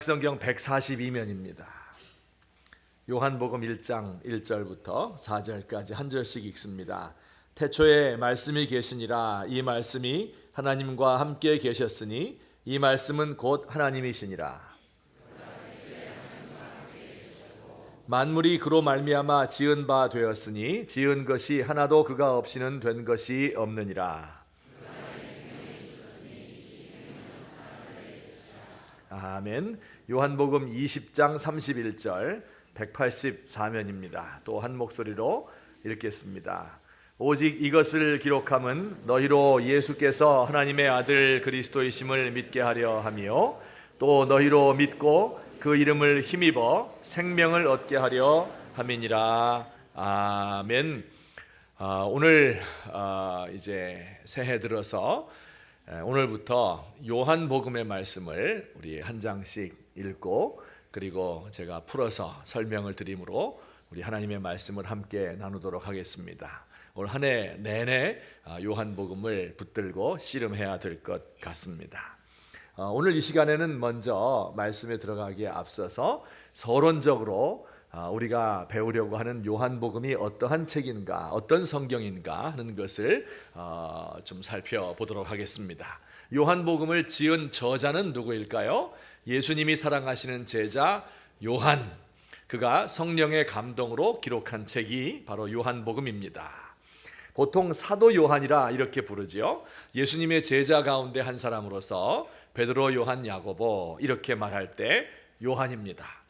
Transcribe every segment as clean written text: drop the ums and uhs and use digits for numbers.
성경 142면입니다. 요한복음 1장 1절부터 4절까지 한 절씩 읽습니다. 태초에 말씀이 계시니라. 이 말씀이 하나님과 함께 계셨으니 이 말씀은 곧 하나님이시니라. 만물이 그로 말미암아 지은 바 되었으니 지은 것이 하나도 그가 없이는 된 것이 없느니라. 아멘. 요한복음 20장 31절 184면입니다. 또 한 목소리로 읽겠습니다. 오직 이것을 기록함은 너희로 예수께서 하나님의 아들 그리스도이심을 믿게 하려 함이요 또 너희로 믿고 그 이름을 힘입어 생명을 얻게 하려 함이니라. 아멘. 오늘 이제 새해 들어서 오늘부터 요한복음의 말씀을 우리 한 장씩 읽고 그리고 제가 풀어서 설명을 드림으로 우리 하나님의 말씀을 함께 나누도록 하겠습니다. 올 한 해 내내 요한복음을 붙들고 씨름해야 될 것 같습니다. 오늘 이 시간에는 먼저 말씀에 들어가기에 앞서서 서론적으로 우리가 배우려고 하는 요한복음이 어떠한 책인가, 어떤 성경인가 하는 것을 좀 살펴보도록 하겠습니다. 요한복음을 지은 저자는 누구일까요? 예수님이 사랑하시는 제자 요한, 그가 성령의 감동으로 기록한 책이 바로 요한복음입니다. 보통 사도 요한이라 이렇게 부르지요. 예수님의 제자 가운데 한 사람으로서 베드로, 요한, 야고보 이렇게 말할 때 요한입니다.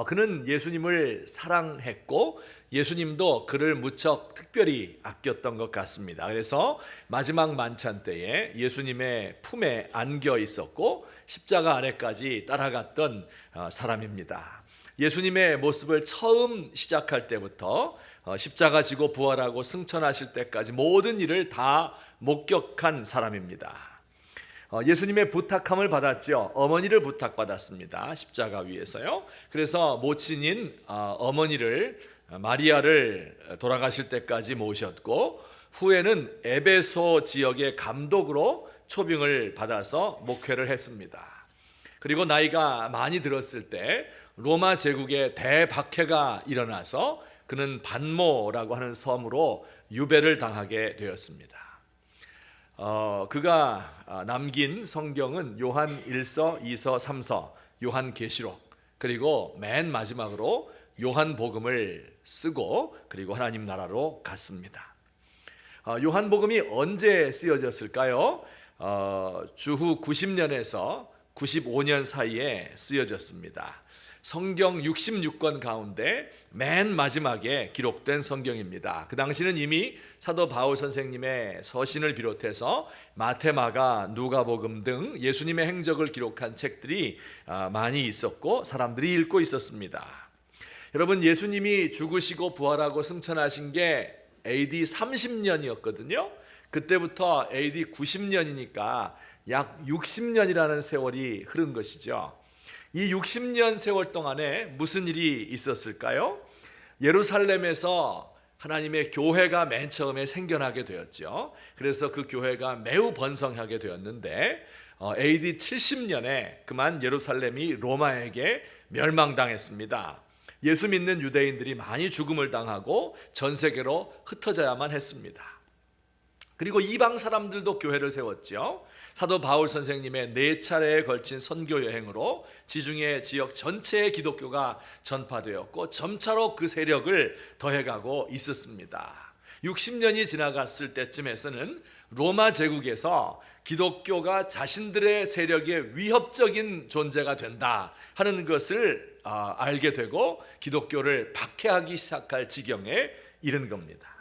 그는 예수님을 사랑했고 예수님도 그를 무척 특별히 아꼈던 것 같습니다. 그래서 마지막 만찬 때에 예수님의 품에 안겨 있었고 십자가 아래까지 따라갔던 사람입니다. 예수님의 모습을 처음 시작할 때부터 십자가 지고 부활하고 승천하실 때까지 모든 일을 다 목격한 사람입니다. 예수님의 부탁함을 받았죠. 어머니를 부탁받았습니다. 십자가 위에서요. 그래서 모친인 어머니를 마리아를 돌아가실 때까지 모셨고 후에는 에베소 지역의 감독으로 초빙을 받아서 목회를 했습니다. 그리고 나이가 많이 들었을 때 로마 제국의 대박해가 일어나서 그는 반모라고 하는 섬으로 유배를 당하게 되었습니다. 그가 남긴 성경은 요한 1서, 2서, 3서, 요한계시록 그리고 맨 마지막으로 요한복음을 쓰고 그리고 하나님 나라로 갔습니다. 요한복음이 언제 쓰여졌을까요? 주후 90년에서 95년 사이에 쓰여졌습니다. 성경 66권 가운데 맨 마지막에 기록된 성경입니다. 그 당시는 이미 사도 바울 선생님의 서신을 비롯해서 마태, 마가, 누가복음 등 예수님의 행적을 기록한 책들이 많이 있었고 사람들이 읽고 있었습니다. 여러분, 예수님이 죽으시고 부활하고 승천하신 게 AD 30년이었거든요. 그때부터 AD 90년이니까 약 60년이라는 세월이 흐른 것이죠. 이 60년 세월 동안에 무슨 일이 있었을까요? 예루살렘에서 하나님의 교회가 맨 처음에 생겨나게 되었죠. 그래서 그 교회가 매우 번성하게 되었는데 AD 70년에 그만 예루살렘이 로마에게 멸망당했습니다. 예수 믿는 유대인들이 많이 죽음을 당하고 전 세계로 흩어져야만 했습니다. 그리고 이방 사람들도 교회를 세웠죠. 사도 바울 선생님의 4차례에 걸친 선교 여행으로 지중해 지역 전체의 기독교가 전파되었고 점차로 그 세력을 더해가고 있었습니다. 60년이 지나갔을 때쯤에서는 로마 제국에서 기독교가 자신들의 세력의 위협적인 존재가 된다 하는 것을 알게 되고 기독교를 박해하기 시작할 지경에 이른 겁니다.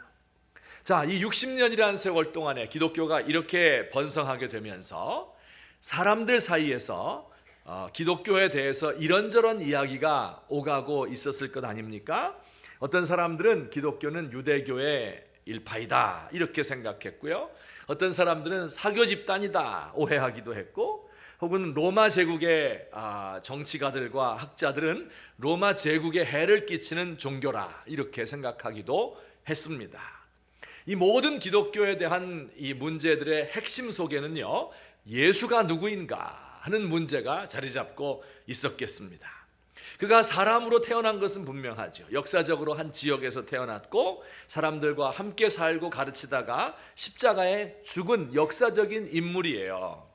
자, 이 60년이라는 세월 동안에 기독교가 이렇게 번성하게 되면서 사람들 사이에서 기독교에 대해서 이런저런 이야기가 오가고 있었을 것 아닙니까? 어떤 사람들은 기독교는 유대교의 일파이다 이렇게 생각했고요. 어떤 사람들은 사교 집단이다 오해하기도 했고 혹은 로마 제국의 정치가들과 학자들은 로마 제국에 해를 끼치는 종교라 이렇게 생각하기도 했습니다. 이 모든 기독교에 대한 이 문제들의 핵심 속에는요, 예수가 누구인가 하는 문제가 자리 잡고 있었겠습니다. 그가 사람으로 태어난 것은 분명하죠. 역사적으로 한 지역에서 태어났고 사람들과 함께 살고 가르치다가 십자가에 죽은 역사적인 인물이에요.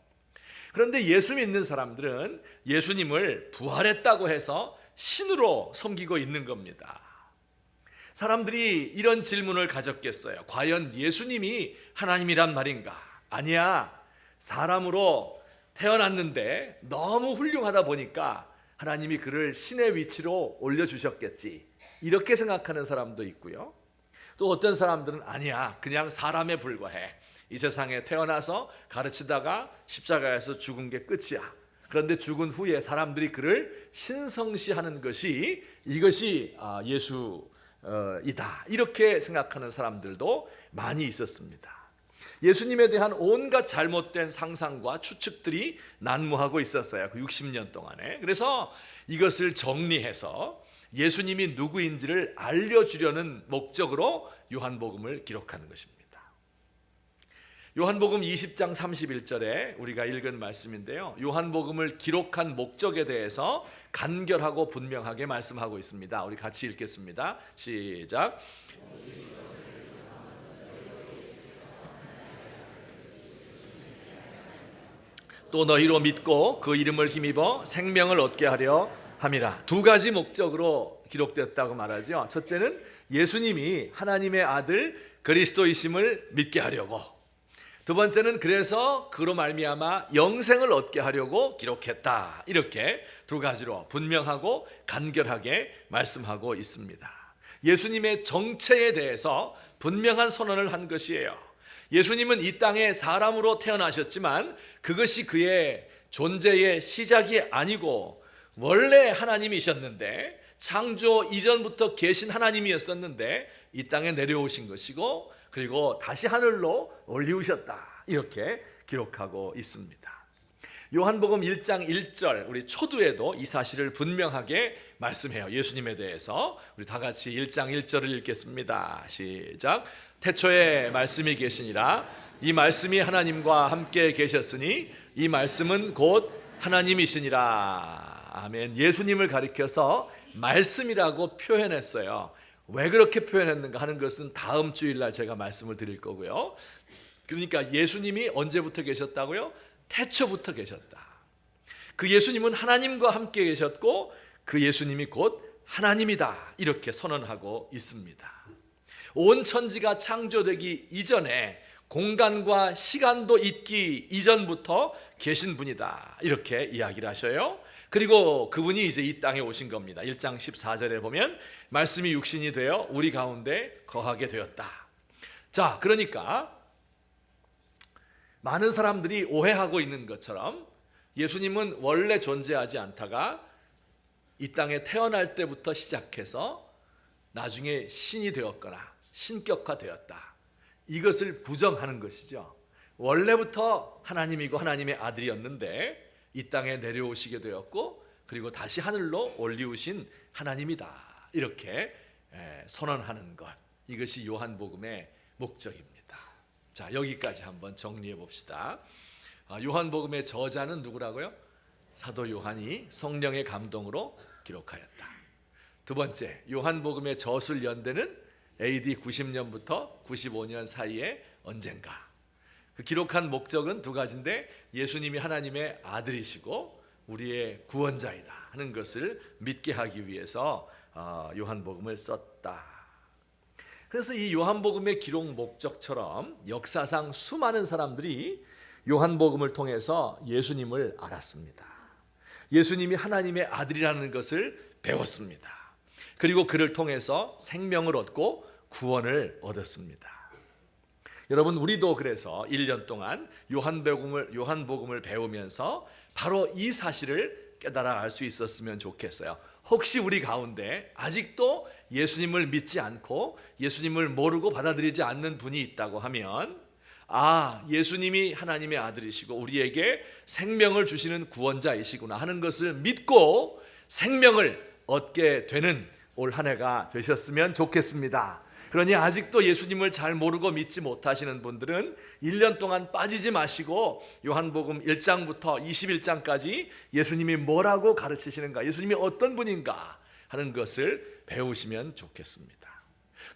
그런데 예수 믿는 사람들은 예수님을 부활했다고 해서 신으로 섬기고 있는 겁니다. 사람들이 이런 질문을 가졌겠어요. 과연 예수님이 하나님이란 말인가? 아니야. 사람으로 태어났는데 너무 훌륭하다 보니까 하나님이 그를 신의 위치로 올려주셨겠지. 이렇게 생각하는 사람도 있고요. 또 어떤 사람들은 아니야. 그냥 사람에 불과해. 이 세상에 태어나서 가르치다가 십자가에서 죽은 게 끝이야. 그런데 죽은 후에 사람들이 그를 신성시하는 것이 이것이 예수이다. 이렇게 생각하는 사람들도 많이 있었습니다. 예수님에 대한 온갖 잘못된 상상과 추측들이 난무하고 있었어요. 그 60년 동안에. 그래서 이것을 정리해서 예수님이 누구인지를 알려주려는 목적으로 요한복음을 기록하는 것입니다. 요한복음 20장 31절에 우리가 읽은 말씀인데요. 요한복음을 기록한 목적에 대해서 간결하고 분명하게 말씀하고 있습니다. 우리 같이 읽겠습니다. 시작. 또 너희로 믿고 그 이름을 힘입어 생명을 얻게 하려 함이라. 두 가지 목적으로 기록되었다고 말하죠. 첫째는 예수님이 하나님의 아들 그리스도이심을 믿게 하려고, 두 번째는 그래서 그로 말미암아 영생을 얻게 하려고 기록했다. 이렇게 두 가지로 분명하고 간결하게 말씀하고 있습니다. 예수님의 정체에 대해서 분명한 선언을 한 것이에요. 예수님은 이 땅에 사람으로 태어나셨지만 그것이 그의 존재의 시작이 아니고 원래 하나님이셨는데, 창조 이전부터 계신 하나님이었었는데 이 땅에 내려오신 것이고 그리고 다시 하늘로 올리우셨다. 이렇게 기록하고 있습니다. 요한복음 1장 1절 우리 초두에도 이 사실을 분명하게 말씀해요. 예수님에 대해서. 우리 다 같이 1장 1절을 읽겠습니다. 시작. 태초에 말씀이 계시니라. 이 말씀이 하나님과 함께 계셨으니 이 말씀은 곧 하나님이시니라. 아멘. 예수님을 가리켜서 말씀이라고 표현했어요. 왜 그렇게 표현했는가 하는 것은 다음 주일날 제가 말씀을 드릴 거고요. 그러니까 예수님이 언제부터 계셨다고요? 태초부터 계셨다. 그 예수님은 하나님과 함께 계셨고 그 예수님이 곧 하나님이다. 이렇게 선언하고 있습니다. 온 천지가 창조되기 이전에 공간과 시간도 있기 이전부터 계신 분이다. 이렇게 이야기를 하셔요. 그리고 그분이 이제 이 땅에 오신 겁니다. 1장 14절에 보면 말씀이 육신이 되어 우리 가운데 거하게 되었다. 자, 그러니까 많은 사람들이 오해하고 있는 것처럼 예수님은 원래 존재하지 않다가 이 땅에 태어날 때부터 시작해서 나중에 신이 되었거나 신격화되었다. 이것을 부정하는 것이죠. 원래부터 하나님이고 하나님의 아들이었는데 이 땅에 내려오시게 되었고 그리고 다시 하늘로 올리우신 하나님이다. 이렇게 선언하는 것. 이것이 요한복음의 목적입니다. 자, 여기까지 한번 정리해 봅시다. 요한복음의 저자는 누구라고요? 사도 요한이 성령의 감동으로 기록하였다. 두 번째, 요한복음의 저술 연대는 AD 90년부터 95년 사이에 언젠가. 그 기록한 목적은 두 가지인데 예수님이 하나님의 아들이시고 우리의 구원자이다 하는 것을 믿게 하기 위해서 요한복음을 썼다. 그래서 이 요한복음의 기록 목적처럼 역사상 수많은 사람들이 요한복음을 통해서 예수님을 알았습니다. 예수님이 하나님의 아들이라는 것을 배웠습니다. 그리고 그를 통해서 생명을 얻고 구원을 얻었습니다. 여러분, 우리도 그래서 1년 동안 요한복음을 배우면서 바로 이 사실을 깨달아 알 수 있었으면 좋겠어요. 혹시 우리 가운데 아직도 예수님을 믿지 않고 예수님을 모르고 받아들이지 않는 분이 있다고 하면, 예수님이 하나님의 아들이시고 우리에게 생명을 주시는 구원자이시구나 하는 것을 믿고 생명을 얻게 되는 올 한 해가 되셨으면 좋겠습니다. 그러니 아직도 예수님을 잘 모르고 믿지 못하시는 분들은 1년 동안 빠지지 마시고 요한복음 1장부터 21장까지 예수님이 뭐라고 가르치시는가, 예수님이 어떤 분인가 하는 것을 배우시면 좋겠습니다.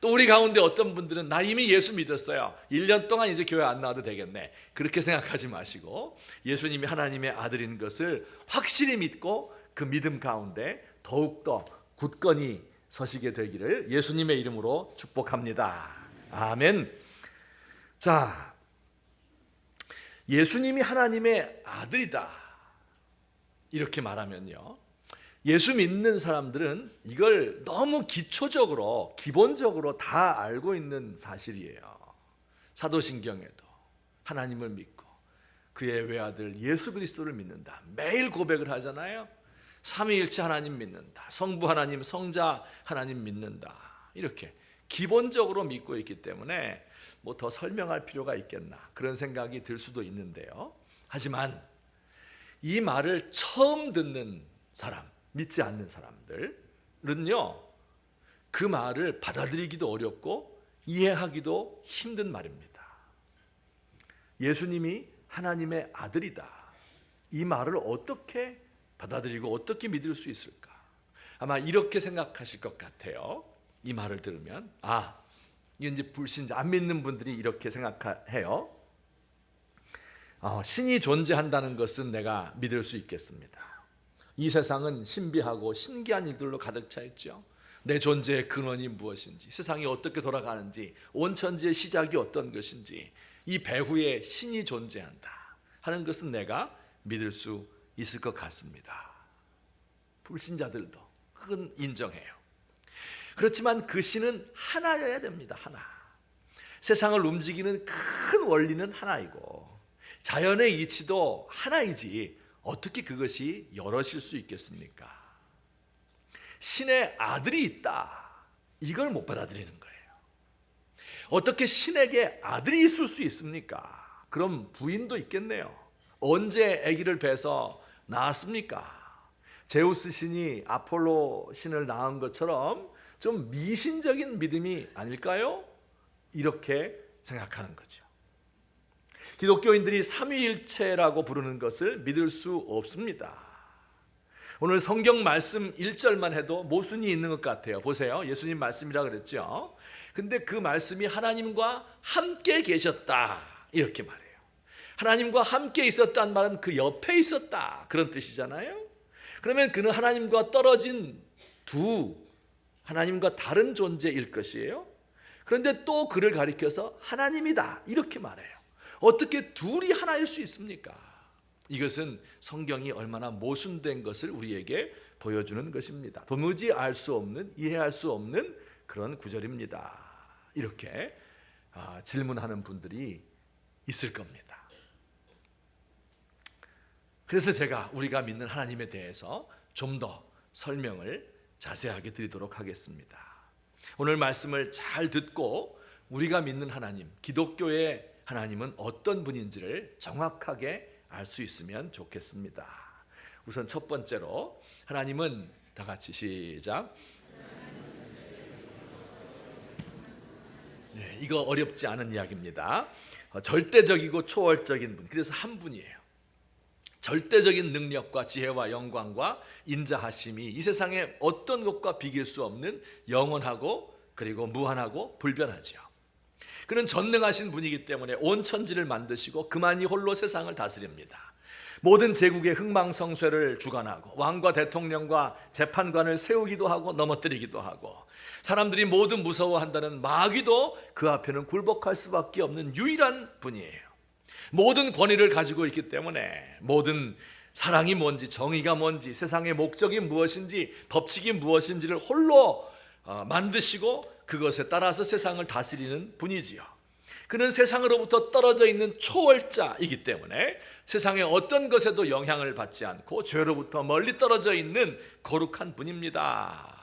또 우리 가운데 어떤 분들은 나 이미 예수 믿었어요, 1년 동안 이제 교회 안 나와도 되겠네, 그렇게 생각하지 마시고 예수님이 하나님의 아들인 것을 확실히 믿고 그 믿음 가운데 더욱더 굳건히 서시게 되기를 예수님의 이름으로 축복합니다. 아멘. 자, 예수님이 하나님의 아들이다 이렇게 말하면요, 예수 믿는 사람들은 이걸 너무 기초적으로 기본적으로 다 알고 있는 사실이에요. 사도신경에도 하나님을 믿고 그의 외아들 예수 그리스도를 믿는다 매일 고백을 하잖아요. 삼위일체 하나님 믿는다, 성부 하나님, 성자 하나님 믿는다, 이렇게 기본적으로 믿고 있기 때문에 뭐 더 설명할 필요가 있겠나 그런 생각이 들 수도 있는데요. 하지만 이 말을 처음 듣는 사람, 믿지 않는 사람들은요, 그 말을 받아들이기도 어렵고 이해하기도 힘든 말입니다. 예수님이 하나님의 아들이다, 이 말을 어떻게 받아들이고 어떻게 믿을 수 있을까? 아마 이렇게 생각하실 것 같아요. 이 말을 들으면 이게 이제 불신자, 안 믿는 분들이 이렇게 생각해요. 신이 존재한다는 것은 내가 믿을 수 있겠습니다. 이 세상은 신비하고 신기한 일들로 가득 차 있죠. 내 존재의 근원이 무엇인지, 세상이 어떻게 돌아가는지, 온 천지의 시작이 어떤 것인지, 이 배후에 신이 존재한다 하는 것은 내가 믿을 수 있을 것 같습니다. 불신자들도 그건 인정해요. 그렇지만 그 신은 하나여야 됩니다. 하나. 세상을 움직이는 큰 원리는 하나이고 자연의 이치도 하나이지 어떻게 그것이 여럿일 수 있겠습니까? 신의 아들이 있다, 이걸 못 받아들이는 거예요. 어떻게 신에게 아들이 있을 수 있습니까? 그럼 부인도 있겠네요. 언제 아기를 배서 낳았습니까? 제우스 신이 아폴로 신을 낳은 것처럼 좀 미신적인 믿음이 아닐까요? 이렇게 생각하는 거죠. 기독교인들이 삼위일체라고 부르는 것을 믿을 수 없습니다. 오늘 성경 말씀 1절만 해도 모순이 있는 것 같아요. 보세요, 예수님 말씀이라 그랬죠. 근데 그 말씀이 하나님과 함께 계셨다 이렇게 말해요. 하나님과 함께 있었다는 말은 그 옆에 있었다 그런 뜻이잖아요. 그러면 그는 하나님과 떨어진 하나님과 다른 존재일 것이에요. 그런데 또 그를 가리켜서 하나님이다 이렇게 말해요. 어떻게 둘이 하나일 수 있습니까? 이것은 성경이 얼마나 모순된 것을 우리에게 보여주는 것입니다. 도무지 알 수 없는, 이해할 수 없는 그런 구절입니다. 이렇게 질문하는 분들이 있을 겁니다. 그래서 제가 우리가 믿는 하나님에 대해서 좀 더 설명을 자세하게 드리도록 하겠습니다. 오늘 말씀을 잘 듣고 우리가 믿는 하나님, 기독교의 하나님은 어떤 분인지를 정확하게 알 수 있으면 좋겠습니다. 우선 첫 번째로 하나님은, 다 같이 시작. 네, 이거 어렵지 않은 이야기입니다. 절대적이고 초월적인 분, 그래서 한 분이에요. 절대적인 능력과 지혜와 영광과 인자하심이 이 세상에 어떤 것과 비길 수 없는 영원하고 그리고 무한하고 불변하지요. 그는 전능하신 분이기 때문에 온 천지를 만드시고 그만이 홀로 세상을 다스립니다. 모든 제국의 흥망성쇠를 주관하고 왕과 대통령과 재판관을 세우기도 하고 넘어뜨리기도 하고 사람들이 모두 무서워한다는 마귀도 그 앞에는 굴복할 수밖에 없는 유일한 분이에요. 모든 권위를 가지고 있기 때문에 모든 사랑이 뭔지, 정의가 뭔지, 세상의 목적이 무엇인지, 법칙이 무엇인지를 홀로 만드시고 그것에 따라서 세상을 다스리는 분이지요. 그는 세상으로부터 떨어져 있는 초월자이기 때문에 세상의 어떤 것에도 영향을 받지 않고 죄로부터 멀리 떨어져 있는 거룩한 분입니다.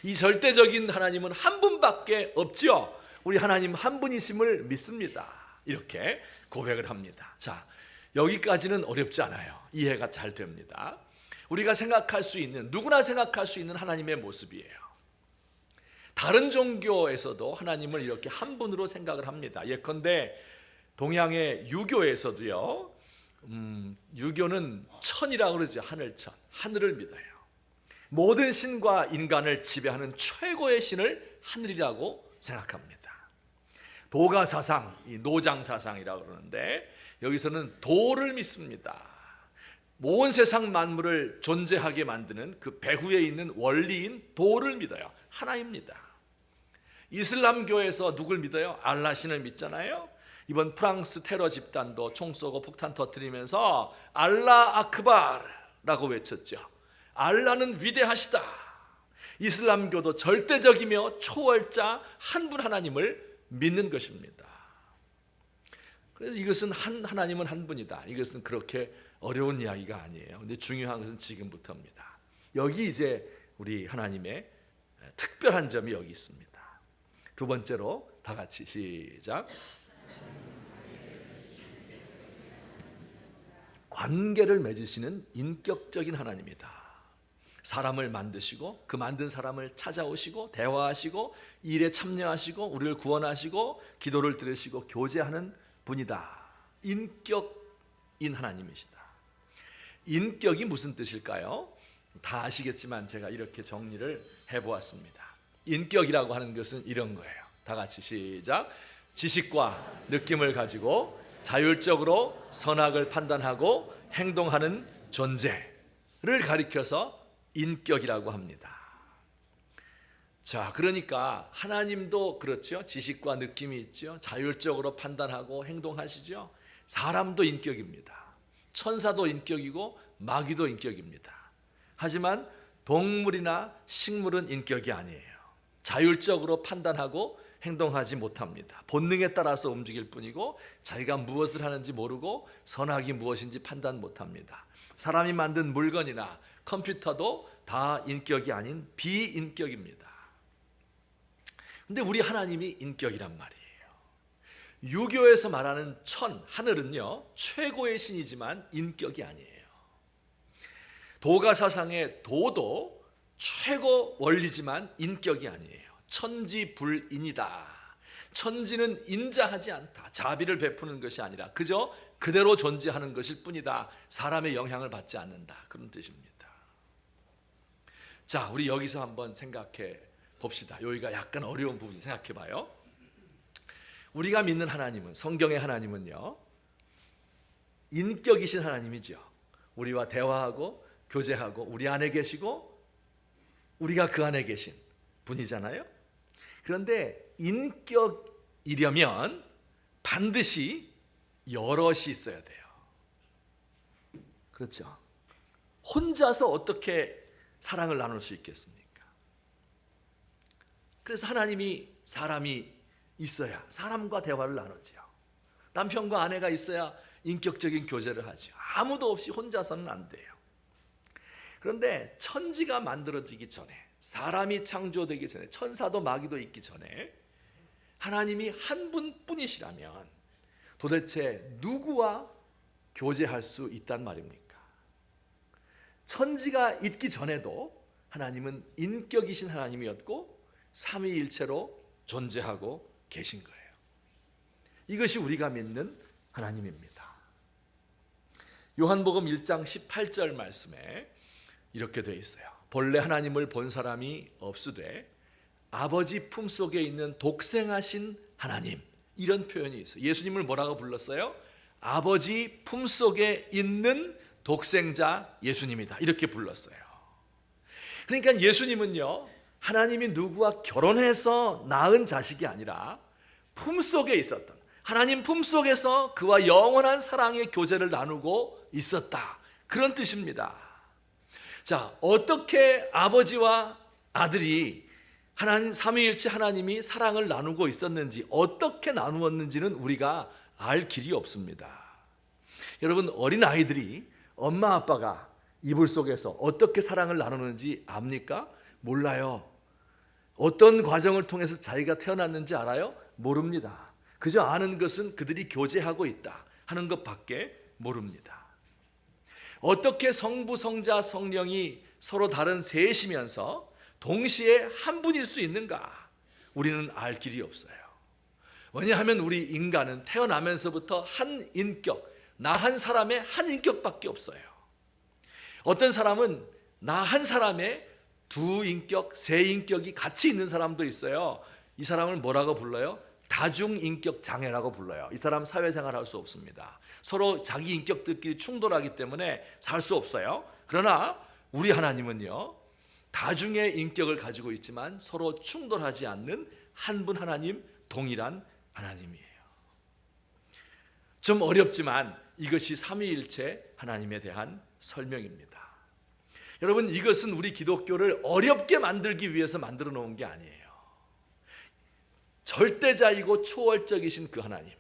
이 절대적인 하나님은 한 분밖에 없지요. 우리 하나님 한 분이심을 믿습니다. 이렇게 고백을 합니다. 자, 여기까지는 어렵지 않아요. 이해가 잘 됩니다. 우리가 생각할 수 있는, 누구나 생각할 수 있는 하나님의 모습이에요. 다른 종교에서도 하나님을 이렇게 한 분으로 생각을 합니다. 예컨대 동양의 유교에서도요, 유교는 천이라고 그러죠. 하늘천, 하늘을 믿어요. 모든 신과 인간을 지배하는 최고의 신을 하늘이라고 생각합니다. 도가 사상, 노장 사상이라고 그러는데 여기서는 도를 믿습니다. 온 세상 만물을 존재하게 만드는 그 배후에 있는 원리인 도를 믿어요. 하나입니다. 이슬람교에서 누굴 믿어요? 알라 신을 믿잖아요. 이번 프랑스 테러 집단도 총 쏘고 폭탄 터뜨리면서 알라 아크바르라고 외쳤죠. 알라는 위대하시다. 이슬람교도 절대적이며 초월자 한 분 하나님을 믿는 것입니다. 그래서 이것은 하나님은 한 분이다. 이것은 그렇게 어려운 이야기가 아니에요. 근데 중요한 것은 지금부터입니다. 여기 이제 우리 하나님의 특별한 점이 여기 있습니다. 두 번째로 다 같이 시작. 관계를 맺으시는 인격적인 하나님이다. 사람을 만드시고 그 만든 사람을 찾아오시고 대화하시고 일에 참여하시고 우리를 구원하시고 기도를 들으시고 교제하는 분이다. 인격인 하나님이시다. 인격이 무슨 뜻일까요? 다 아시겠지만 제가 이렇게 정리를 해보았습니다. 인격이라고 하는 것은 이런 거예요. 다 같이 시작. 지식과 느낌을 가지고 자율적으로 선악을 판단하고 행동하는 존재를 가리켜서 인격이라고 합니다. 자, 그러니까 하나님도 그렇죠. 지식과 느낌이 있죠. 자율적으로 판단하고 행동하시죠. 사람도 인격입니다. 천사도 인격이고 마귀도 인격입니다. 하지만 동물이나 식물은 인격이 아니에요. 자율적으로 판단하고 행동하지 못합니다. 본능에 따라서 움직일 뿐이고 자기가 무엇을 하는지 모르고 선악이 무엇인지 판단 못합니다. 사람이 만든 물건이나 컴퓨터도 다 인격이 아닌 비인격입니다. 근데 우리 하나님이 인격이란 말이에요. 유교에서 말하는 천, 하늘은요, 최고의 신이지만 인격이 아니에요. 도가 사상의 도도 최고 원리지만 인격이 아니에요. 천지불인이다. 천지는 인자하지 않다. 자비를 베푸는 것이 아니라 그저 그대로 존재하는 것일 뿐이다. 사람의 영향을 받지 않는다. 그런 뜻입니다. 자, 우리 여기서 한번 생각해 봅시다. 여기가 약간 어려운 부분 생각해 봐요. 우리가 믿는 하나님은, 성경의 하나님은요, 인격이신 하나님이죠. 우리와 대화하고 교제하고 우리 안에 계시고 우리가 그 안에 계신 분이잖아요. 그런데 인격이려면 반드시 여럿이 있어야 돼요. 그렇죠? 혼자서 어떻게 사랑을 나눌 수 있겠습니까? 그래서 하나님이 사람이 있어야 사람과 대화를 나누죠. 남편과 아내가 있어야 인격적인 교제를 하죠. 아무도 없이 혼자서는 안 돼요. 그런데 천지가 만들어지기 전에, 사람이 창조되기 전에, 천사도 마귀도 있기 전에 하나님이 한 분뿐이시라면 도대체 누구와 교제할 수 있단 말입니까? 천지가 있기 전에도 하나님은 인격이신 하나님이었고 삼위일체로 존재하고 계신 거예요. 이것이 우리가 믿는 하나님입니다. 요한복음 1장 18절 말씀에 이렇게 되어 있어요. 본래 하나님을 본 사람이 없으되 아버지 품속에 있는 독생하신 하나님, 이런 표현이 있어요. 예수님을 뭐라고 불렀어요? 아버지 품속에 있는 독생자 예수님이다, 이렇게 불렀어요. 그러니까 예수님은요, 하나님이 누구와 결혼해서 낳은 자식이 아니라 품속에 있었던, 하나님 품속에서 그와 영원한 사랑의 교제를 나누고 있었다, 그런 뜻입니다. 자, 어떻게 아버지와 아들이 하나님, 삼위일체 하나님이 사랑을 나누고 있었는지, 어떻게 나누었는지는 우리가 알 길이 없습니다. 여러분, 어린아이들이 엄마 아빠가 이불 속에서 어떻게 사랑을 나누는지 압니까? 몰라요. 어떤 과정을 통해서 자기가 태어났는지 알아요? 모릅니다. 그저 아는 것은 그들이 교제하고 있다 하는 것밖에 모릅니다. 어떻게 성부, 성자, 성령이 서로 다른 셋이면서 동시에 한 분일 수 있는가? 우리는 알 길이 없어요. 왜냐하면 우리 인간은 태어나면서부터 한 인격, 나 한 사람의 한 인격밖에 없어요. 어떤 사람은 나 한 사람의 두 인격, 세 인격이 같이 있는 사람도 있어요. 이 사람을 뭐라고 불러요? 다중인격 장애라고 불러요. 이 사람 사회생활 할 수 없습니다. 서로 자기 인격들끼리 충돌하기 때문에 살 수 없어요. 그러나 우리 하나님은요, 다중의 인격을 가지고 있지만 서로 충돌하지 않는 한 분 하나님, 동일한 하나님이에요. 좀 어렵지만 이것이 삼위일체 하나님에 대한 설명입니다. 여러분, 이것은 우리 기독교를 어렵게 만들기 위해서 만들어 놓은 게 아니에요. 절대자이고 초월적이신 그 하나님,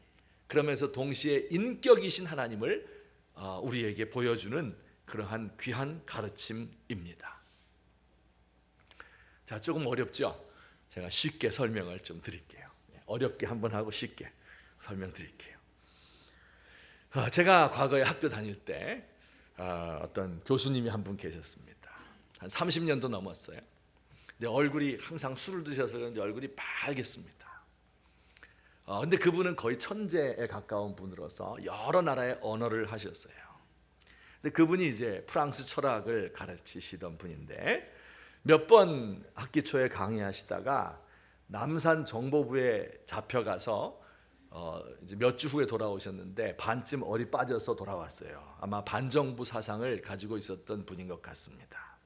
그러면서 동시에 인격이신 하나님을 우리에게 보여주는 그러한 귀한 가르침입니다. 자, 조금 어렵죠? 제가 쉽게 설명을 좀 드릴게요. 어렵게 한번 하고 쉽게 설명드릴게요. 제가 과거에 학교 다닐 때 어떤 교수님이 한 분 계셨습니다. 한 30년도 넘었어요. 근데 얼굴이 항상 술을 드셔서 그런지 얼굴이 빨갰습니다. 근데 그분은 거의 천재에 가까운 분으로서 여러 나라의 언어를 하셨어요. 근데 그분이 이제 프랑스 철학을 가르치시던 분인데 몇 번 학기 초에 강의하시다가 남산 정보부에 잡혀가서 이제 몇 주 후에 돌아오셨는데 반쯤 얼이 빠져서 돌아왔어요. 아마 반정부 사상을 가지고 있었던 분인 것 같습니다.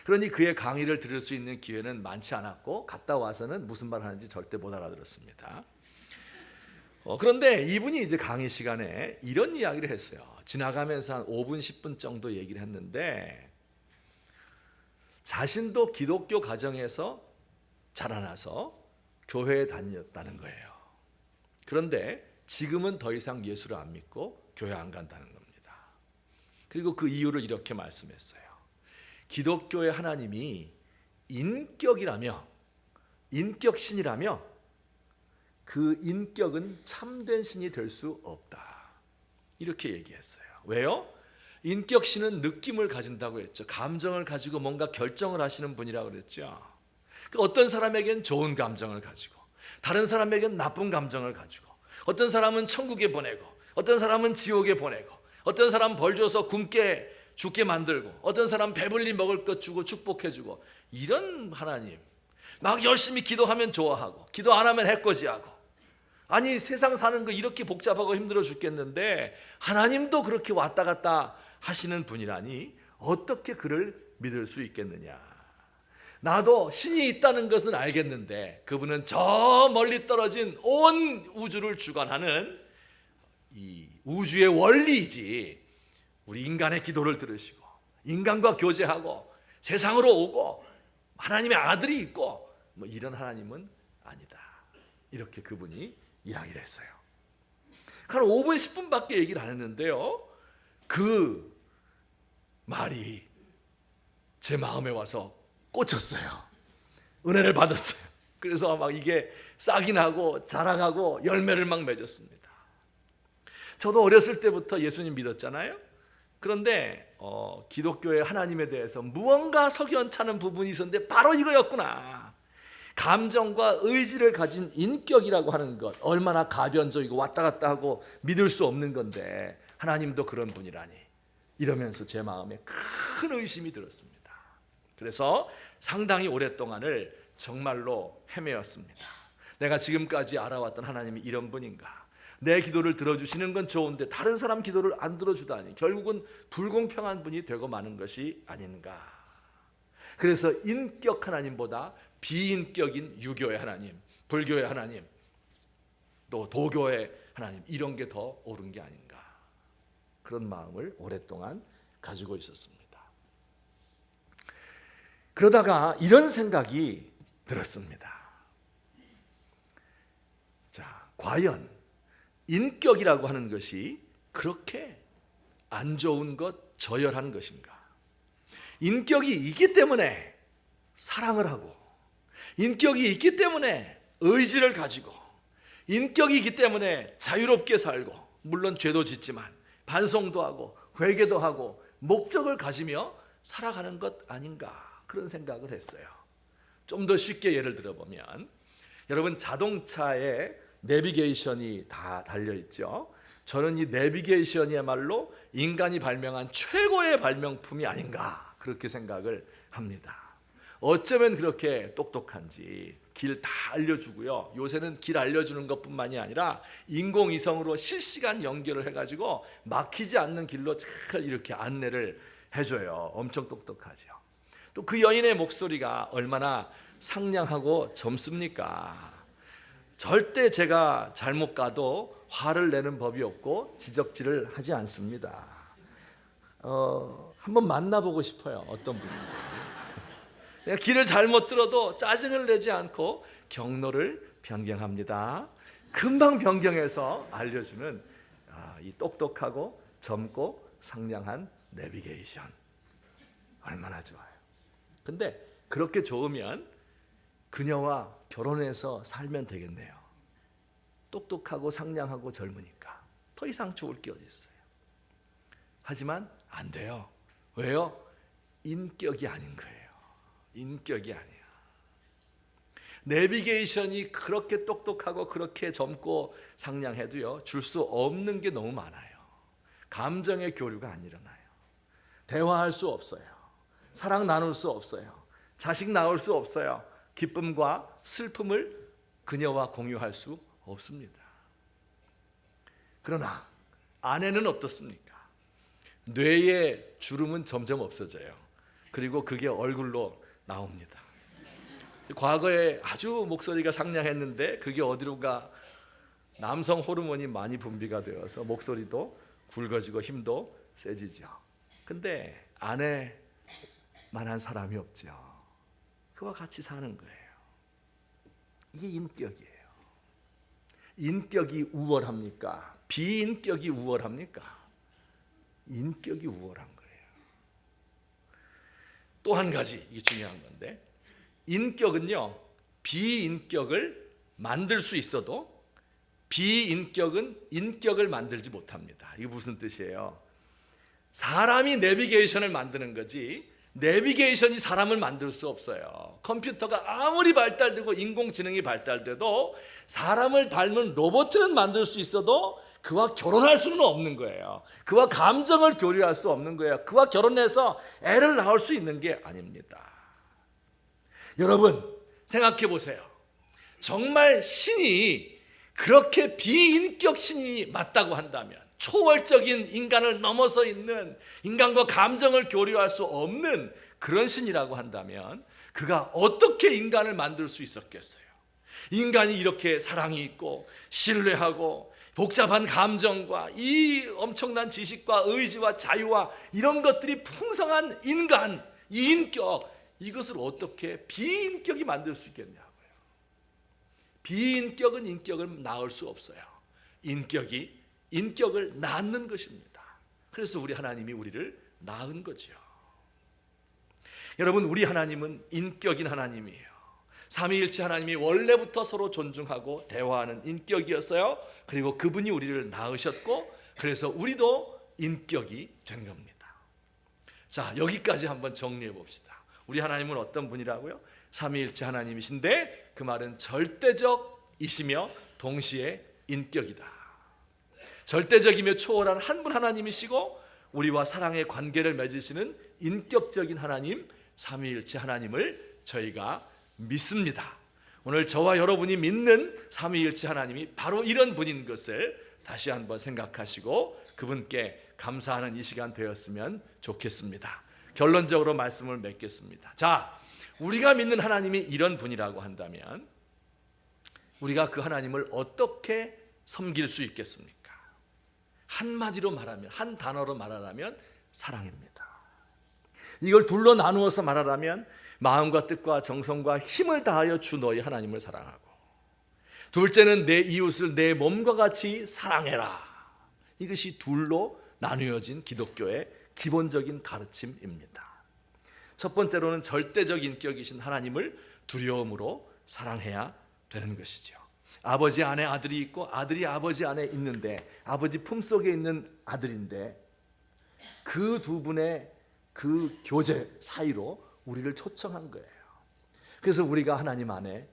그러니 그의 강의를 들을 수 있는 기회는 많지 않았고 갔다 와서는 무슨 말 하는지 절대 못 알아들었습니다. 그런데 이분이 이제 강의 시간에 이런 이야기를 했어요. 지나가면서 한 5분 10분 정도 얘기를 했는데 자신도 기독교 가정에서 자라나서 교회에 다녔다는 거예요. 그런데 지금은 더 이상 예수를 안 믿고 교회 안 간다는 겁니다. 그리고 그 이유를 이렇게 말씀했어요. 기독교의 하나님이 인격이라며, 인격신이라며 그 인격은 참된 신이 될 수 없다. 이렇게 얘기했어요. 왜요? 인격신은 느낌을 가진다고 했죠. 감정을 가지고 뭔가 결정을 하시는 분이라고 그랬죠. 어떤 사람에겐 좋은 감정을 가지고 다른 사람에겐 나쁜 감정을 가지고 어떤 사람은 천국에 보내고 어떤 사람은 지옥에 보내고 어떤 사람 벌 줘서 굶게 죽게 만들고 어떤 사람 배불리 먹을 것 주고 축복해주고 이런 하나님, 막 열심히 기도하면 좋아하고 기도 안 하면 해코지하고, 아니 세상 사는 거 이렇게 복잡하고 힘들어 죽겠는데 하나님도 그렇게 왔다 갔다 하시는 분이라니 어떻게 그를 믿을 수 있겠느냐. 나도 신이 있다는 것은 알겠는데 그분은 저 멀리 떨어진 온 우주를 주관하는 이 우주의 원리이지, 우리 인간의 기도를 들으시고 인간과 교제하고 세상으로 오고 하나님의 아들이 있고 뭐 이런 하나님은 아니다. 이렇게 그분이 이야기를 했어요. 한 5분 10분밖에 얘기를 안 했는데요, 그 말이 제 마음에 와서 꽂혔어요. 은혜를 받았어요. 그래서 막 이게 싹이 나고 자라가고 열매를 막 맺었습니다. 저도 어렸을 때부터 예수님 믿었잖아요. 그런데 기독교의 하나님에 대해서 무언가 석연찮은 부분이 있었는데 바로 이거였구나. 감정과 의지를 가진 인격이라고 하는 것, 얼마나 가변적이고 왔다 갔다 하고 믿을 수 없는 건데 하나님도 그런 분이라니, 이러면서 제 마음에 큰 의심이 들었습니다. 그래서 상당히 오랫동안을 정말로 헤매었습니다. 내가 지금까지 알아왔던 하나님이 이런 분인가? 내 기도를 들어주시는 건 좋은데 다른 사람 기도를 안 들어주다니 결국은 불공평한 분이 되고 마는 것이 아닌가. 그래서 인격 하나님보다 비인격인 유교의 하나님, 불교의 하나님, 또 도교의 하나님, 이런 게 더 옳은 게 아닌가. 그런 마음을 오랫동안 가지고 있었습니다. 그러다가 이런 생각이 들었습니다. 자, 과연 인격이라고 하는 것이 그렇게 안 좋은 것, 저열한 것인가? 인격이 있기 때문에 사랑을 하고, 인격이 있기 때문에 의지를 가지고, 인격이 있기 때문에 자유롭게 살고, 물론 죄도 짓지만 반성도 하고 회개도 하고 목적을 가지며 살아가는 것 아닌가, 그런 생각을 했어요. 좀 더 쉽게 예를 들어보면 여러분, 자동차에 내비게이션이 다 달려있죠. 저는 이 내비게이션이야말로 인간이 발명한 최고의 발명품이 아닌가 그렇게 생각을 합니다. 어쩌면 그렇게 똑똑한지 길 다 알려주고요. 요새는 길 알려주는 것뿐만이 아니라 인공위성으로 실시간 연결을 해가지고 막히지 않는 길로 잘 이렇게 안내를 해줘요. 엄청 똑똑하죠. 또 그 여인의 목소리가 얼마나 상냥하고 젊습니까? 절대 제가 잘못 가도 화를 내는 법이 없고 지적질을 하지 않습니다. 한번 만나보고 싶어요. 어떤 분인지. 내가 길을 잘못 들어도 짜증을 내지 않고 경로를 변경합니다. 금방 변경해서 알려주는 이 똑똑하고 젊고 상냥한 내비게이션, 얼마나 좋아요. 근데 그렇게 좋으면 그녀와 결혼해서 살면 되겠네요. 똑똑하고 상냥하고 젊으니까 더 이상 좋을 게 어디 있어요. 하지만 안 돼요. 왜요? 인격이 아닌 거예요. 인격이 아니야. 내비게이션이 그렇게 똑똑하고 그렇게 젊고 상냥해도요, 줄 수 없는 게 너무 많아요. 감정의 교류가 안 일어나요. 대화할 수 없어요. 사랑 나눌 수 없어요. 자식 낳을 수 없어요. 기쁨과 슬픔을 그녀와 공유할 수 없습니다. 그러나 아내는 어떻습니까? 뇌의 주름은 점점 없어져요. 그리고 그게 얼굴로 나옵니다. 과거에 아주 목소리가 상냥했는데 그게 어디론가 남성 호르몬이 많이 분비가 되어서 목소리도 굵어지고 힘도 세지죠. 근데 아내만한 사람이 없죠. 그와 같이 사는 거예요. 이게 인격이에요. 인격이 우월합니까? 비인격이 우월합니까? 인격이 우월한 거예요. 또 한 가지, 이게 중요한 건데, 인격은요, 비인격을 만들 수 있어도 비인격은 인격을 만들지 못합니다. 이게 무슨 뜻이에요? 사람이 내비게이션을 만드는 거지 내비게이션이 사람을 만들 수 없어요. 컴퓨터가 아무리 발달되고 인공지능이 발달돼도 사람을 닮은 로봇은 만들 수 있어도 그와 결혼할 수는 없는 거예요. 그와 감정을 교류할 수 없는 거예요. 그와 결혼해서 애를 낳을 수 있는 게 아닙니다. 여러분, 생각해 보세요. 정말 신이 그렇게 비인격 신이 맞다고 한다면, 초월적인 인간을 넘어서 있는, 인간과 감정을 교류할 수 없는 그런 신이라고 한다면 그가 어떻게 인간을 만들 수 있었겠어요? 인간이 이렇게 사랑이 있고 신뢰하고 복잡한 감정과 이 엄청난 지식과 의지와 자유와 이런 것들이 풍성한 인간, 이 인격, 이것을 어떻게 비인격이 만들 수 있겠냐고요. 비인격은 인격을 낳을 수 없어요. 인격이 인격을 낳는 것입니다. 그래서 우리 하나님이 우리를 낳은 거죠. 여러분, 우리 하나님은 인격인 하나님이에요. 삼위일체 하나님이 원래부터 서로 존중하고 대화하는 인격이었어요. 그리고 그분이 우리를 낳으셨고, 그래서 우리도 인격이 된 겁니다. 자, 여기까지 한번 정리해 봅시다. 우리 하나님은 어떤 분이라고요? 삼위일체 하나님이신데 그 말은 절대적이시며 동시에 인격이다. 절대적이며 초월한 한 분 하나님이시고 우리와 사랑의 관계를 맺으시는 인격적인 하나님, 삼위일체 하나님을 저희가 믿습니다. 오늘 저와 여러분이 믿는 삼위일체 하나님이 바로 이런 분인 것을 다시 한번 생각하시고 그분께 감사하는 이 시간 되었으면 좋겠습니다. 결론적으로 말씀을 맺겠습니다. 자, 우리가 믿는 하나님이 이런 분이라고 한다면 우리가 그 하나님을 어떻게 섬길 수 있겠습니까? 한마디로 말하면, 한 단어로 말하라면 사랑입니다. 이걸 둘로 나누어서 말하라면 마음과 뜻과 정성과 힘을 다하여 주 너희 하나님을 사랑하고, 둘째는 내 이웃을 내 몸과 같이 사랑해라. 이것이 둘로 나누어진 기독교의 기본적인 가르침입니다. 첫 번째로는 절대적 인격이신 하나님을 두려움으로 사랑해야 되는 것이죠. 아버지 안에 아들이 있고 아들이 아버지 안에 있는데, 아버지 품속에 있는 아들인데 그 두 분의 그 교제 사이로 우리를 초청한 거예요. 그래서 우리가 하나님 안에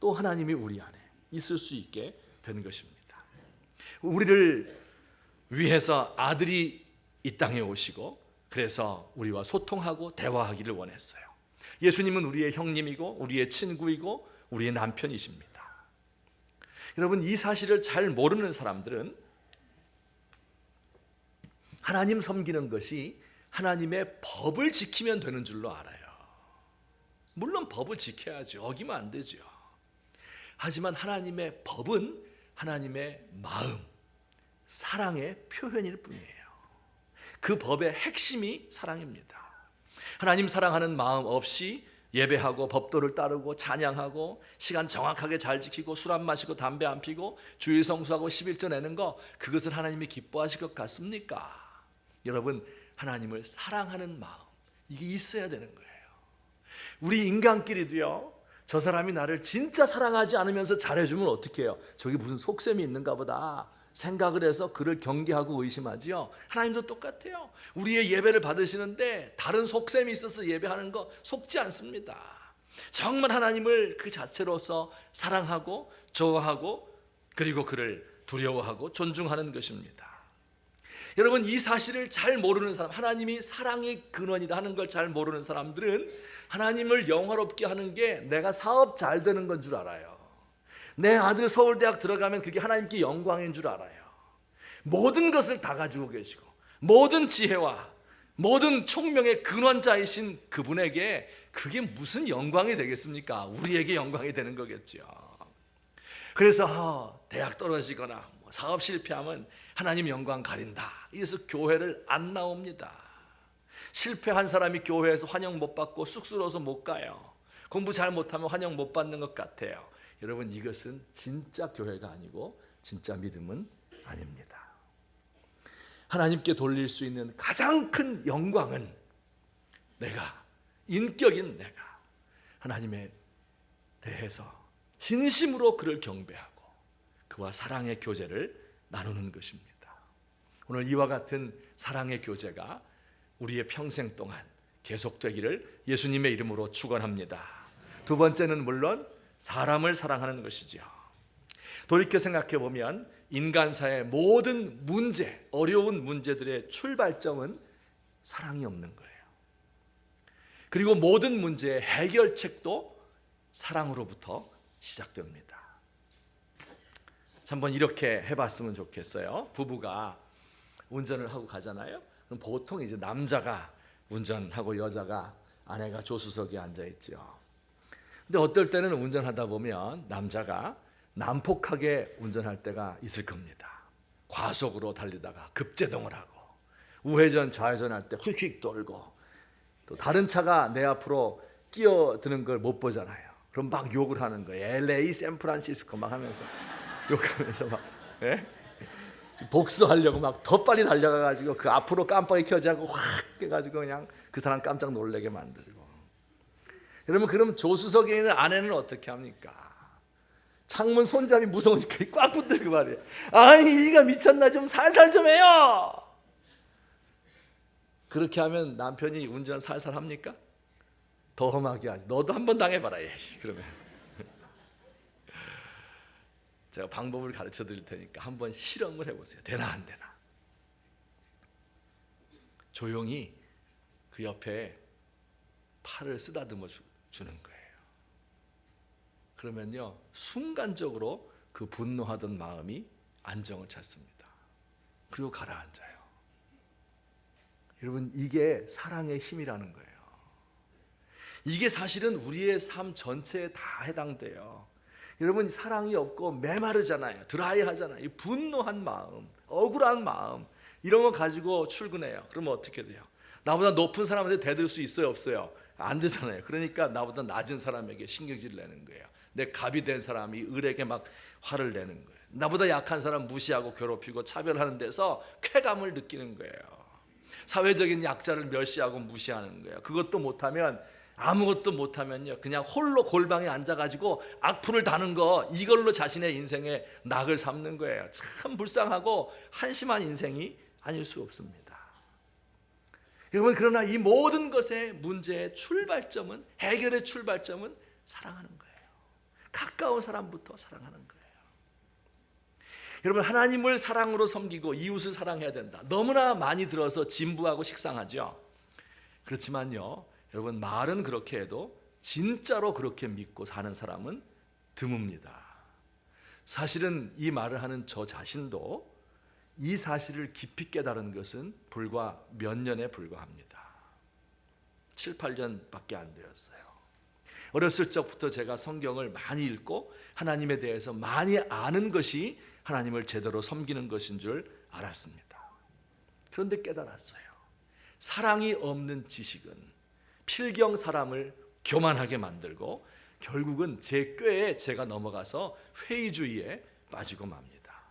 또 하나님이 우리 안에 있을 수 있게 된 것입니다. 우리를 위해서 아들이 이 땅에 오시고 그래서 우리와 소통하고 대화하기를 원했어요. 예수님은 우리의 형님이고 우리의 친구이고 우리의 남편이십니다. 여러분, 이 사실을 잘 모르는 사람들은 하나님 섬기는 것이 하나님의 법을 지키면 되는 줄로 알아요. 물론 법을 지켜야죠. 어기면 안 되죠. 하지만 하나님의 법은 하나님의 마음, 사랑의 표현일 뿐이에요. 그 법의 핵심이 사랑입니다. 하나님 사랑하는 마음 없이 예배하고 법도를 따르고 찬양하고 시간 정확하게 잘 지키고 술 안 마시고 담배 안 피고 주일 성수하고 11조 내는 거, 그것을 하나님이 기뻐하실 것 같습니까? 여러분, 하나님을 사랑하는 마음, 이게 있어야 되는 거예요. 우리 인간끼리도요, 저 사람이 나를 진짜 사랑하지 않으면서 잘해주면 어떻게 해요? 저기 무슨 속셈이 있는가 보다 생각을 해서 그를 경계하고 의심하지요. 하나님도 똑같아요. 우리의 예배를 받으시는데 다른 속셈이 있어서 예배하는 거 속지 않습니다. 정말 하나님을 그 자체로서 사랑하고 좋아하고 그리고 그를 두려워하고 존중하는 것입니다. 여러분, 이 사실을 잘 모르는 사람, 하나님이 사랑의 근원이다 하는 걸 잘 모르는 사람들은 하나님을 영화롭게 하는 게 내가 사업 잘 되는 건 줄 알아요. 내 아들 서울대학 들어가면 그게 하나님께 영광인 줄 알아요. 모든 것을 다 가지고 계시고 모든 지혜와 모든 총명의 근원자이신 그분에게 그게 무슨 영광이 되겠습니까? 우리에게 영광이 되는 거겠죠. 그래서 대학 떨어지거나 사업 실패하면 하나님 영광 가린다, 이래서 교회를 안 나옵니다. 실패한 사람이 교회에서 환영 못 받고 쑥스러워서 못 가요. 공부 잘 못하면 환영 못 받는 것 같아요. 여러분, 이것은 진짜 교회가 아니고 진짜 믿음은 아닙니다. 하나님께 돌릴 수 있는 가장 큰 영광은 내가, 인격인 내가 하나님에 대해서 진심으로 그를 경배하고 그와 사랑의 교제를 나누는 것입니다. 오늘 이와 같은 사랑의 교제가 우리의 평생 동안 계속되기를 예수님의 이름으로 축원합니다. 두 번째는 물론 사람을 사랑하는 것이죠. 돌이켜 생각해 보면 인간사의 모든 문제, 어려운 문제들의 출발점은 사랑이 없는 거예요. 그리고 모든 문제의 해결책도 사랑으로부터 시작됩니다. 한번 이렇게 해봤으면 좋겠어요. 부부가 운전을 하고 가잖아요. 그럼 보통 이제 남자가 운전하고 여자가, 아내가 조수석에 앉아 있죠. 근데 어떨 때는 운전하다 보면 남자가 난폭하게 운전할 때가 있을 겁니다. 과속으로 달리다가 급제동을 하고 우회전 좌회전할 때 휙휙 돌고, 또 다른 차가 내 앞으로 끼어드는 걸 못 보잖아요. 그럼 막 욕을 하는 거예요. LA, 샌프란시스코 막 하면서 욕하면서 막 복수하려고 막 더 빨리 달려가가지고 그 앞으로 깜빡이 켜지고 확 깨가지고 그냥 그 사람 깜짝 놀라게 만들고. 여러분, 그럼 조수석에 있는 아내는 어떻게 합니까? 창문 손잡이 무서우니까 꽉 붙들고 말이에요. 아니, 이가 미쳤나, 좀 살살 좀 해요. 그렇게 하면 남편이 운전 살살 합니까? 더 험하게 하지. 너도 한번 당해봐라, 그러면서. 제가 방법을 가르쳐 드릴 테니까 한번 실험을 해보세요. 되나 안 되나. 조용히 그 옆에 팔을 쓰다듬어 주는 거예요. 그러면요, 순간적으로 그 분노하던 마음이 안정을 찾습니다. 그리고 가라앉아요. 여러분, 이게 사랑의 힘이라는 거예요. 이게 사실은 우리의 삶 전체에 다 해당돼요. 여러분, 사랑이 없고 메마르잖아요. 드라이하잖아요. 이 분노한 마음, 억울한 마음, 이런 거 가지고 출근해요. 그러면 어떻게 돼요? 나보다 높은 사람한테 대들 수 있어요, 없어요? 안 되잖아요. 그러니까 나보다 낮은 사람에게 신경질 내는 거예요. 내 갑이 된 사람이 을에게 막 화를 내는 거예요. 나보다 약한 사람 무시하고 괴롭히고 차별하는 데서 쾌감을 느끼는 거예요. 사회적인 약자를 멸시하고 무시하는 거예요. 그것도 못하면, 아무것도 못하면요, 그냥 홀로 골방에 앉아가지고 악플을 다는 거, 이걸로 자신의 인생에 낙을 삼는 거예요. 참 불쌍하고 한심한 인생이 아닐 수 없습니다. 여러분, 그러나 이 모든 것의 문제의 출발점은, 해결의 출발점은 사랑하는 거예요. 가까운 사람부터 사랑하는 거예요. 여러분, 하나님을 사랑으로 섬기고 이웃을 사랑해야 된다. 너무나 많이 들어서 진부하고 식상하죠. 그렇지만요, 여러분, 말은 그렇게 해도 진짜로 그렇게 믿고 사는 사람은 드뭅니다. 사실은 이 말을 하는 저 자신도 이 사실을 깊이 깨달은 것은 불과 몇 년에 불과합니다. 7, 8년밖에 안 되었어요. 어렸을 적부터 제가 성경을 많이 읽고 하나님에 대해서 많이 아는 것이 하나님을 제대로 섬기는 것인 줄 알았습니다. 그런데 깨달았어요. 사랑이 없는 지식은 필경 사람을 교만하게 만들고 결국은 제 꾀에 제가 넘어가서 회의주의에 빠지고 맙니다.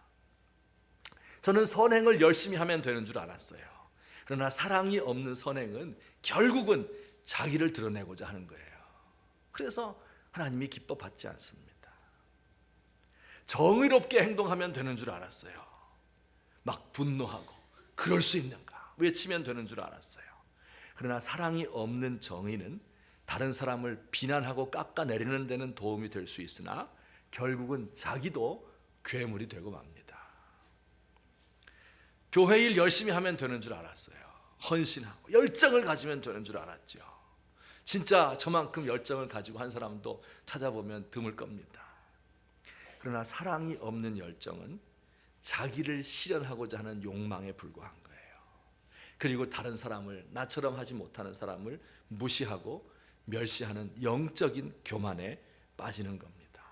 저는 선행을 열심히 하면 되는 줄 알았어요. 그러나 사랑이 없는 선행은 결국은 자기를 드러내고자 하는 거예요. 그래서 하나님이 기뻐 받지 않습니다. 정의롭게 행동하면 되는 줄 알았어요. 막 분노하고 그럴 수 있는가 외치면 되는 줄 알았어요. 그러나 사랑이 없는 정의는 다른 사람을 비난하고 깎아내리는 데는 도움이 될 수 있으나 결국은 자기도 괴물이 되고 맙니다. 교회 일 열심히 하면 되는 줄 알았어요. 헌신하고 열정을 가지면 되는 줄 알았죠. 진짜 저만큼 열정을 가지고 한 사람도 찾아보면 드물 겁니다. 그러나 사랑이 없는 열정은 자기를 실현하고자 하는 욕망에 불과한 거예요. 그리고 다른 사람을, 나처럼 하지 못하는 사람을 무시하고 멸시하는 영적인 교만에 빠지는 겁니다.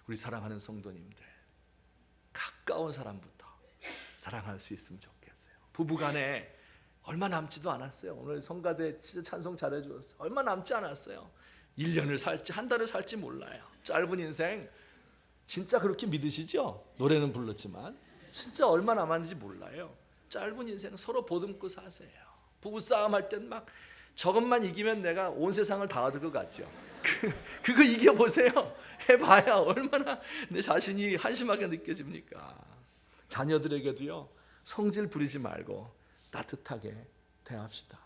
우리 사랑하는 성도님들, 가까운 사람부터 사랑할 수 있으면 좋겠어요. 부부간에 얼마 남지도 않았어요. 오늘 성가대 진짜 찬송 잘해주었어요. 얼마 남지 않았어요. 1년을 살지 한 달을 살지 몰라요. 짧은 인생 진짜 그렇게 믿으시죠? 노래는 불렀지만 진짜 얼마 남았는지 몰라요. 짧은 인생 서로 보듬고 사세요. 부부싸움 할 땐 막 저것만 이기면 내가 온 세상을 다 얻을 것 같죠. 그거 이겨보세요. 해봐야 얼마나 내 자신이 한심하게 느껴집니까? 자녀들에게도요, 성질 부리지 말고 따뜻하게 대합시다.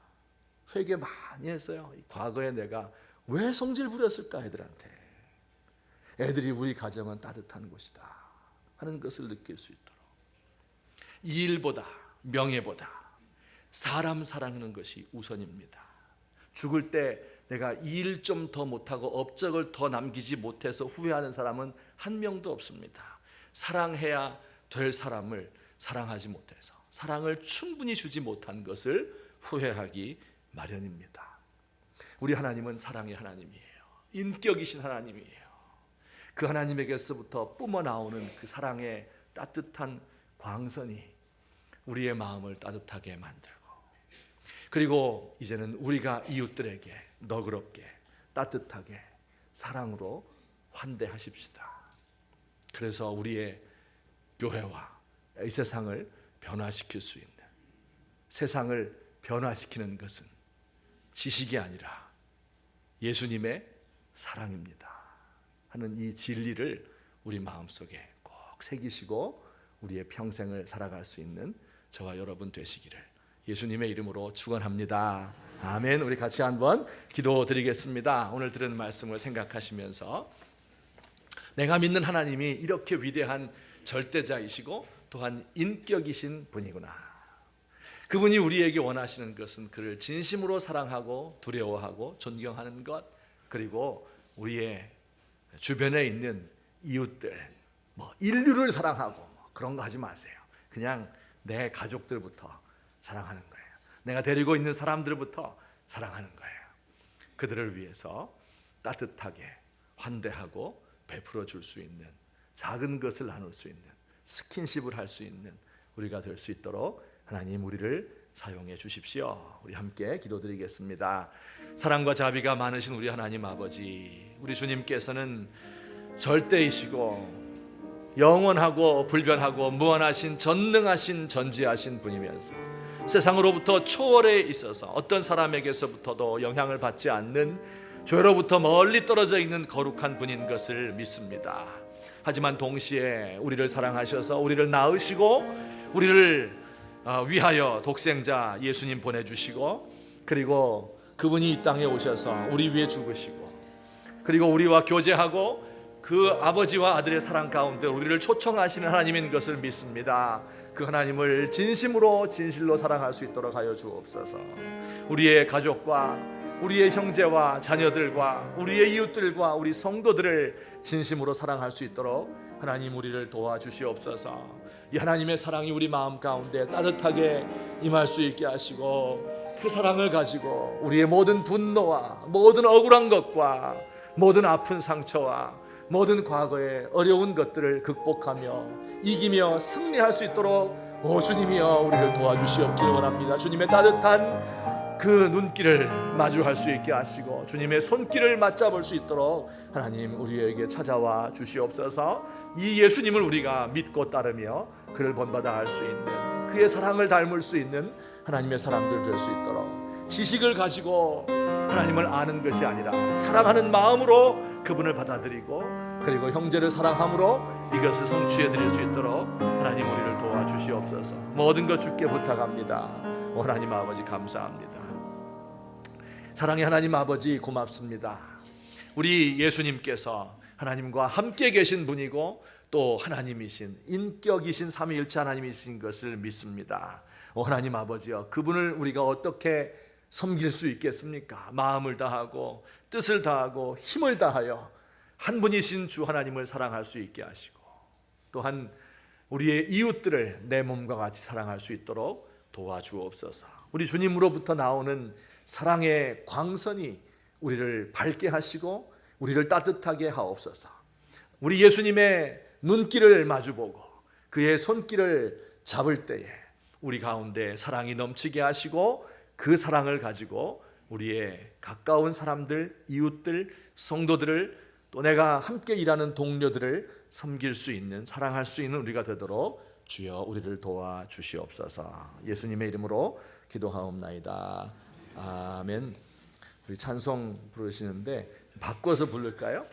회개 많이 했어요. 과거에 내가 왜 성질 부렸을까 애들한테. 애들이 우리 가정은 따뜻한 곳이다 하는 것을 느낄 수 있도록 이 일보다 명예보다 사람 사랑하는 것이 우선입니다. 죽을 때 내가 이 일 좀 더 못하고 업적을 더 남기지 못해서 후회하는 사람은 한 명도 없습니다. 사랑해야 될 사람을 사랑하지 못해서 사랑을 충분히 주지 못한 것을 후회하기 마련입니다. 우리 하나님은 사랑의 하나님이에요. 인격이신 하나님이에요. 그 하나님에게서부터 뿜어나오는 그 사랑의 따뜻한 광선이 우리의 마음을 따뜻하게 만들고, 그리고 이제는 우리가 이웃들에게 너그럽게 따뜻하게 사랑으로 환대하십시다. 그래서 우리의 교회와 이 세상을 변화시킬 수 있는, 세상을 변화시키는 것은 지식이 아니라 예수님의 사랑입니다 하는 이 진리를 우리 마음속에 꼭 새기시고 우리의 평생을 살아갈 수 있는 저와 여러분 되시기를 예수님의 이름으로 축원합니다. 아멘. 우리 같이 한번 기도드리겠습니다. 오늘 들은 말씀을 생각하시면서 내가 믿는 하나님이 이렇게 위대한 절대자이시고 또한 인격이신 분이구나. 그분이 우리에게 원하시는 것은 그를 진심으로 사랑하고 두려워하고 존경하는 것, 그리고 우리의 주변에 있는 이웃들, 인류를 사랑하고 그런 거 하지 마세요. 그냥 내 가족들부터 사랑하는 거예요. 내가 데리고 있는 사람들부터 사랑하는 거예요. 그들을 위해서 따뜻하게 환대하고 베풀어 줄 수 있는, 작은 것을 나눌 수 있는, 스킨십을 할 수 있는 우리가 될 수 있도록 하나님 우리를 사용해 주십시오. 우리 함께 기도드리겠습니다. 사랑과 자비가 많으신 우리 하나님 아버지, 우리 주님께서는 절대이시고 영원하고 불변하고 무한하신 전능하신 전지하신 분이면서 세상으로부터 초월해 있어서 어떤 사람에게서부터도 영향을 받지 않는, 죄로부터 멀리 떨어져 있는 거룩한 분인 것을 믿습니다. 하지만 동시에 우리를 사랑하셔서 우리를 낳으시고 우리를 위하여 독생자 예수님 보내주시고, 그리고 그분이 이 땅에 오셔서 우리 위해 죽으시고 그리고 우리와 교제하고 그 아버지와 아들의 사랑 가운데 우리를 초청하시는 하나님인 것을 믿습니다. 그 하나님을 진심으로 진실로 사랑할 수 있도록 하여 주옵소서. 우리의 가족과 우리의 형제와 자녀들과 우리의 이웃들과 우리 성도들을 진심으로 사랑할 수 있도록 하나님 우리를 도와주시옵소서. 이 하나님의 사랑이 우리 마음 가운데 따뜻하게 임할 수 있게 하시고, 그 사랑을 가지고 우리의 모든 분노와 모든 억울한 것과 모든 아픈 상처와 모든 과거의 어려운 것들을 극복하며 이기며 승리할 수 있도록 주님이여 우리를 도와주시옵기를 원합니다. 주님의 따뜻한 그 눈길을 마주할 수 있게 하시고 주님의 손길을 맞잡을 수 있도록 하나님 우리에게 찾아와 주시옵소서. 이 예수님을 우리가 믿고 따르며 그를 본받아 할 수 있는, 그의 사랑을 닮을 수 있는 하나님의 사람들 될 수 있도록, 지식을 가지고 하나님을 아는 것이 아니라 사랑하는 마음으로 그분을 받아들이고 그리고 형제를 사랑함으로 이것을 성취해 드릴 수 있도록 하나님 우리를 도와주시옵소서. 모든 것 주께 부탁합니다. 하나님 아버지 감사합니다. 사랑의 하나님 아버지 고맙습니다. 우리 예수님께서 하나님과 함께 계신 분이고 또 하나님이신, 인격이신 삼위일체 하나님이신 것을 믿습니다. 하나님 아버지여, 그분을 우리가 어떻게 섬길 수 있겠습니까? 마음을 다하고 뜻을 다하고 힘을 다하여 한 분이신 주 하나님을 사랑할 수 있게 하시고, 또한 우리의 이웃들을 내 몸과 같이 사랑할 수 있도록 도와주옵소서. 우리 주님으로부터 나오는 사랑의 광선이 우리를 밝게 하시고 우리를 따뜻하게 하옵소서. 우리 예수님의 눈길을 마주보고 그의 손길을 잡을 때에 우리 가운데 사랑이 넘치게 하시고 그 사랑을 가지고 우리의 가까운 사람들, 이웃들, 성도들을, 또 내가 함께 일하는 동료들을 섬길 수 있는, 사랑할 수 있는 우리가 되도록 주여 우리를 도와주시옵소서. 예수님의 이름으로 기도하옵나이다. 아멘. 우리 찬송 부르시는데 바꿔서 부를까요?